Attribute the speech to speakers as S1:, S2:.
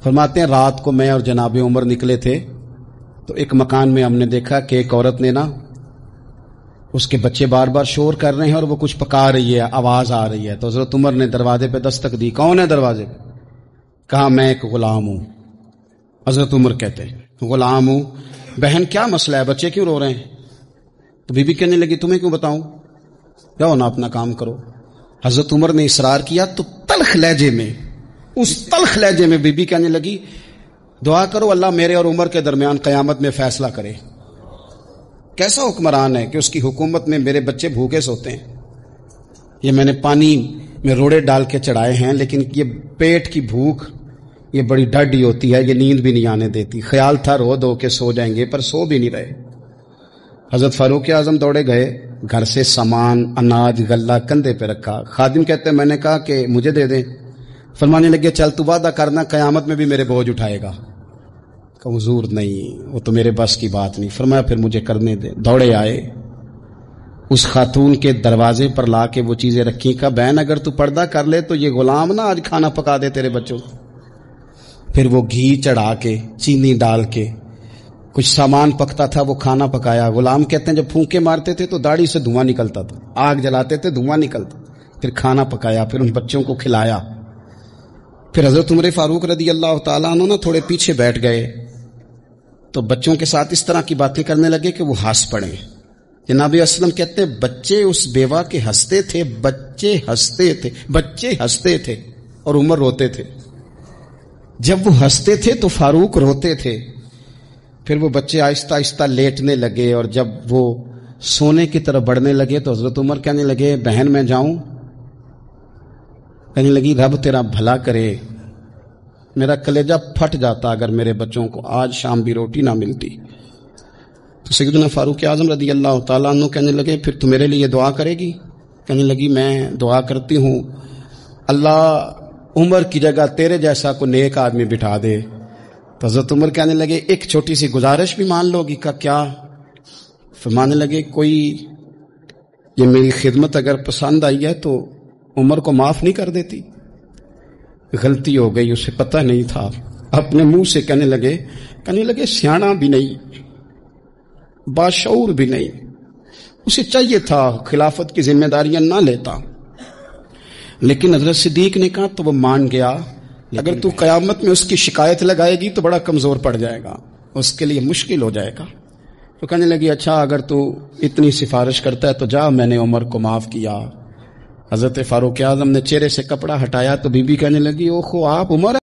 S1: فرماتے ہیں رات کو میں اور جناب عمر نکلے تھے تو ایک مکان میں ہم نے دیکھا کہ ایک عورت نے اس کے بچے بار بار شور کر رہے ہیں اور وہ کچھ پکا رہی ہے، آواز آ رہی ہے. تو حضرت عمر نے دروازے پہ دستک دی. کون ہے دروازے پہ؟ کہا میں ایک غلام ہوں. حضرت عمر کہتے ہیں غلام ہوں. بہن کیا مسئلہ ہے، بچے کیوں رو رہے ہیں؟ تو بی بی کہنے لگی تمہیں کیوں بتاؤں، جاؤ نا اپنا کام کرو. حضرت عمر نے اصرار کیا تو تلخ لہجے میں، اس تلخ لہجے میں بی بی کہنے لگی دعا کرو اللہ میرے اور عمر کے درمیان قیامت میں فیصلہ کرے. کیسا حکمران ہے کہ اس کی حکومت میں میرے بچے بھوکے سوتے ہیں. یہ میں نے پانی میں روڑے ڈال کے چڑھائے ہیں، لیکن یہ پیٹ کی بھوک یہ بڑی ڈاڈی ہوتی ہے، یہ نیند بھی نہیں آنے دیتی. خیال تھا رو دو کے سو جائیں گے، پر سو بھی نہیں رہے. حضرت فاروق اعظم دوڑے گئے، گھر سے سامان اناج غلہ کندھے پہ رکھا. خادم کہتے ہیں میں نے کہا کہ مجھے دے دیں. فرمانے لگے چل تو وعدہ کرنا قیامت میں بھی میرے بوجھ اٹھائے گا. کہ حضور نہیں، وہ تو میرے بس کی بات نہیں. فرمایا پھر مجھے کرنے دے. دوڑے آئے، اس خاتون کے دروازے پر لا کے وہ چیزیں رکھی. کہا بہن اگر تو پردہ کر لے تو یہ غلام نہ آج کھانا پکا دے تیرے بچوں. پھر وہ گھی چڑھا کے چینی ڈال کے کچھ سامان پکتا تھا وہ کھانا پکایا. غلام کہتے ہیں جب پھونکے مارتے تھے تو داڑھی سے دھواں نکلتا تھا، آگ جلاتے تھے دھواں نکلتا. پھر کھانا پکایا، پھر ان بچوں کو کھلایا. پھر حضرت عمر فاروق رضی اللہ تعالیٰ عنہ تھوڑے پیچھے بیٹھ گئے تو بچوں کے ساتھ اس طرح کی باتیں کرنے لگے کہ وہ ہنس پڑے. جناب اسلم کہتے ہیں بچے اس بیوہ کے ہنستے تھے، بچے ہنستے تھے اور عمر روتے تھے. جب وہ ہنستے تھے تو فاروق روتے تھے. پھر وہ بچے آہستہ آہستہ لیٹنے لگے اور جب وہ سونے کی طرف بڑھنے لگے تو حضرت عمر کہنے لگے بہن میں جاؤں؟ کہنے لگی رب تیرا بھلا کرے، میرا کلیجہ پھٹ جاتا اگر میرے بچوں کو آج شام بھی روٹی نہ ملتی. تو سیدنا فاروق اعظم رضی اللہ تعالیٰ عنہ کہنے لگے پھر تو میرے لیے دعا کرے گی؟ کہنے لگی میں دعا کرتی ہوں اللہ عمر کی جگہ تیرے جیسا کو نیک آدمی بٹھا دے. تو حضرت عمر کہنے لگے ایک چھوٹی سی گزارش بھی مان لو گی؟ کا کیا؟ فرمانے لگے کوئی یہ میری خدمت اگر پسند آئی ہے تو عمر کو معاف نہیں کر دیتی؟ غلطی ہو گئی، اسے پتہ نہیں تھا. اپنے منہ سے کہنے لگے سیاںا بھی نہیں، باشعور بھی نہیں، اسے چاہیے تھا خلافت کی ذمہ داریاں نہ لیتا. لیکن حضرت صدیق نے کہا تو وہ مان گیا. اگر تو قیامت میں اس کی شکایت لگائے گی تو بڑا کمزور پڑ جائے گا، اس کے لیے مشکل ہو جائے گا. تو کہنے لگی اچھا اگر تو اتنی سفارش کرتا ہے تو جا، میں نے عمر کو معاف کیا. حضرت فاروق اعظم نے چہرے سے کپڑا ہٹایا تو بی بی کہنے لگی اوہو آپ عمر